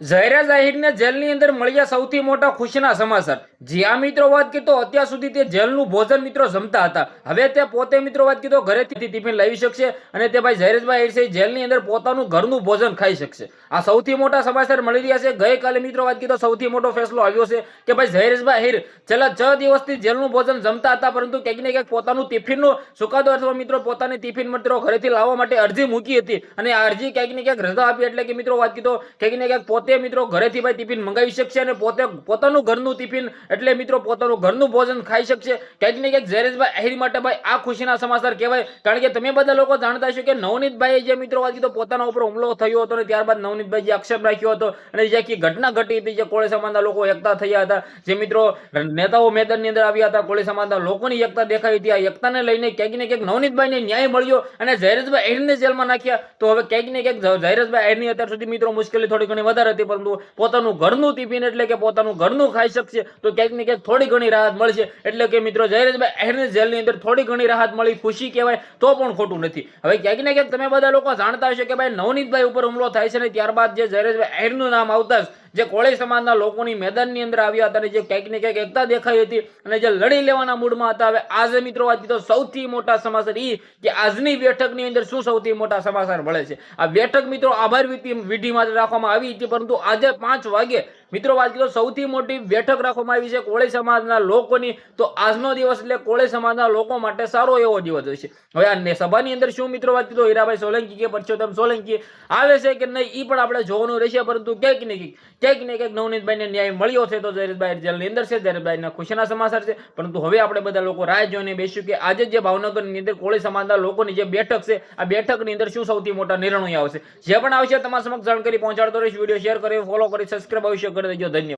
ઝાયરા જાહિરને જેલની અંદર મળ્યા સૌથી મોટા ખુશીના સમાચાર। જી આ મિત્રો વાત કરીએ તો અત્યાર સુધી તે જેલનું ભોજન મિત્રો જમતા હતા। હવે તે પોતે મિત્રો વાત કરીએ તો ઘરેથી ટિફિન લાવી શકશે અને તે ભાઈ ઝાહિરભાઈ આહિર છે જેલની અંદર પોતાનું ઘરનું ભોજન ખાઈ શકશે। આ સૌથી મોટા સમાચાર મળી રહ્યા છે। ગઈકાલે મિત્રો વાત કરીએ તો સૌથી મોટો ફેસલો આવ્યો છે કે ભાઈ ઝાહિરભાઈ આહિર છેલ્લા 6 દિવસથી જેલનું ભોજન જમતા હતા, પરંતુ ક્યાંક ને ક્યાંક પોતાનું ટિફિનનો ચુકાદો અથવા મિત્રો પોતાની ટિફિન મિત્રો ઘરેથી લાવવા માટે અરજી મૂકી હતી અને આ અરજી ક્યાંક ને ક્યાંક રજા આપી, એટલે કે મિત્રો વાત કરીએ તો ક્યાંક ને ક્યાંક પોતે મિત્રો ઘરેથી ભાઈ ટિફિન મંગાવી શકશે અને પોતે પોતાનું ઘરનું ટિફિન એટલે મિત્રો પોતાનું ઘરનું ભોજન ખાઈ શકશે। ક્યાંક ને ક્યાંક ઝાહિરભાઈ આહિર માટે ભાઈ આ ખુશીના સમાચાર કહેવાય, કારણ કે તમે બધા લોકો જાણતા હશો કે નવનીતભાઈએ જે મિત્રો વાત કીધો પોતાના ઉપર હુમલો થયો હતો અને ત્યારબાદ નવનીતભાઈ જે આક્ષેપ રાખ્યો હતો અને જે આખી ઘટના ઘટી હતી, જે કોળી સમાજના લોકો એકતા થયા હતા, જે મિત્રો નેતાઓ મેદાનની અંદર આવ્યા હતા, કોળી સમાજના લોકોની એકતા દેખાઈ હતી। આ એકતાને લઈને ક્યાંક ને ક્યાંક નવનીતભાઈને ન્યાય મળ્યો અને ઝાહિરભાઈ આહિરને જેલમાં નાખ્યા। તો હવે ક્યાંક ને ક્યાંક ઝાહિરભાઈ આહિરની અત્યાર સુધી મિત્રો મુશ્કેલી થોડી ઘણી વધારે હતી, પરંતુ પોતાનું ઘરનું ટિફિન એટલે કે પોતાનું ઘરનું ખાઈ શકશે તો ક્યાંક ને ક્યાંક થોડી ઘણી રાહત મળશે। એટલે કે મિત્રો ઝાહિરભાઈ આહિરની જેલની અંદર થોડી ઘણી રાહત મળી, ખુશી કહેવાય તો પણ ખોટું નથી। હવે ક્યાંક ને ક્યાંક તમે બધા લોકો જાણતા હશો કે ભાઈ નવનીતભાઈ ઉપર હુમલો થાય છે અને ત્યારબાદ જે ઝાહિરભાઈ આહિરનું નામ આવતા જ જે કોળી સમાજના લોકોની મેદાનની અંદર આવ્યા હતા અને જે ક્યાંક ને ક્યાંક એકતા દેખાઈ હતી અને જે લડી લેવાના મૂડમાં હતા। હવે આજે મિત્રો વાત તો સૌથી મોટા સમાચાર એ કે આજની બેઠકની અંદર શું સૌથી મોટા સમાચાર મળે છે। આ બેઠક મિત્રો આભાર વિધિ માટે રાખવામાં આવી હતી, પરંતુ આજે 5 વાગે મિત્રો વાત કરીએ તો સૌથી મોટી બેઠક રાખવામાં આવી છે કોળી સમાજના લોકોની। તો આજનો દિવસ એટલે કોળી સમાજના લોકો માટે સારો એવો દિવસ હશે। હવે આ સભાની અંદર શું મિત્રો વાત કરીએ તો હીરાભાઈ સોલંકી કે પરસોત્તમ સોલંકી આવે છે કે નહીં એ પણ આપણે જોવાનું રહેશે, પરંતુ ક્યાંક ને ક્યાંક નવનીતભાઈને ન્યાય મળ્યો છે તો ઝાહિરભાઈ જેલની અંદર છે। ઝાહિરભાઈના ખુશીના સમાચાર છે, પરંતુ હવે આપણે બધા લોકો રાહ જોઈને બેસ્યું કે આજે જે ભાવનગરની અંદર કોળી સમાજના લોકોની જે બેઠક છે આ બેઠકની અંદર શું સૌથી મોટા નિર્ણયો આવશે। જે પણ આવશે તમારા સમક્ષ જાણકારી પહોંચાડતો રહીશ। વિડીયો શેર કરી, ફોલો કરી, સબસ્ક્રાઇબ અવશ્ય કરી દેજો। ધન્યવાદ।